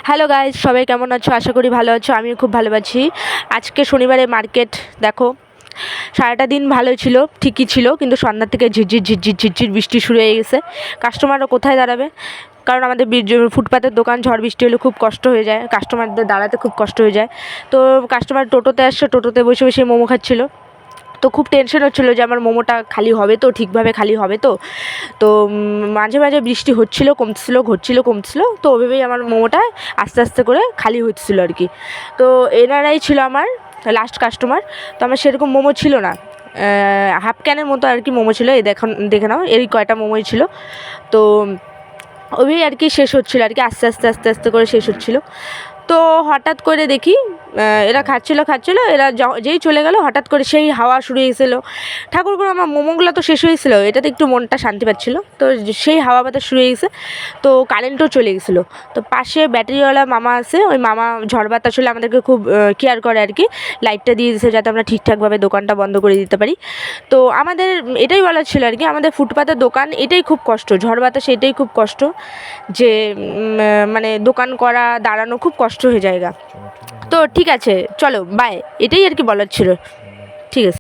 Hello guys, সবাই কেমন আছো? আশা করি ভালো আছো। আমিও খুব ভালো আছি। আজকে শনিবারে মার্কেট দেখো, সারাটা দিন ভালোই ছিল, ঠিকই ছিল, কিন্তু সন্ধ্যার থেকে ঝিরঝির বৃষ্টি শুরু হয়ে গেছে। কাস্টমাররা কোথায় দাঁড়াবে? কারণ আমাদের ফুটপাতের দোকান, ঝড় বৃষ্টি হলে খুব কষ্ট হয়ে যায়, কাস্টমারদের দাঁড়াতে খুব কষ্ট হয়ে যায়। তো কাস্টমার টোটোতে আসছে, টোটোতে বসে বসে মোমো খাচ্ছিলো। তো খুব টেনশন হচ্ছিলো যে আমার মোমোটা খালি হবে তো, ঠিকভাবে খালি হবে তো। তো মাঝে মাঝে বৃষ্টি হচ্ছিলো, কমছিল, ঘটছিল, কমছিল, তো ওভাবেই আমার মোমোটা আস্তে আস্তে করে খালি হচ্ছিলো আর কি। তো এনারাই ছিল আমার লাস্ট কাস্টমার। তো আমার সেরকম মোমো ছিল না, হাফ ক্যানের মতো আর কি মোমো ছিল। এই দেখে নাও, এরই কয়টা মোমোই ছিল। তো ওই আর কি শেষ হচ্ছিলো আর কি, আস্তে আস্তে আস্তে আস্তে করে শেষ হচ্ছিলো। তো হঠাৎ করে দেখি এরা খাচ্ছিলো, এরা যেই চলে গেল, হঠাৎ করে সেই হাওয়া শুরু হয়েছিলো। ঠাকুরগুলো, আমার মোমোগুলো তো শেষ হয়েছিলো, এটাতে একটু মনটা শান্তি পাচ্ছিলো। তো সেই হাওয়া বাতাস শুরু হয়ে গেছে, তো কারেন্টও চলে গেছিলো। তো পাশে ব্যাটারিওয়ালা মামা আছে, ওই মামা ঝড় বাতাস হলে আমাদেরকে খুব কেয়ার করে আর কি, লাইটটা দিয়ে দিয়েছে যাতে আমরা ঠিকঠাকভাবে দোকানটা বন্ধ করে দিতে পারি। তো আমাদের এটাই বলার ছিল আর কি, আমাদের ফুটপাতের দোকান, এটাই খুব কষ্ট, ঝড় বাতাসে এটাই খুব কষ্ট যে মানে দোকান করা, দাঁড়ানো খুব কষ্ট হয়ে যায়। তো ঠিক আছে, চলো বাই, এটাই আর কি বলার ছিল। ঠিক আছে।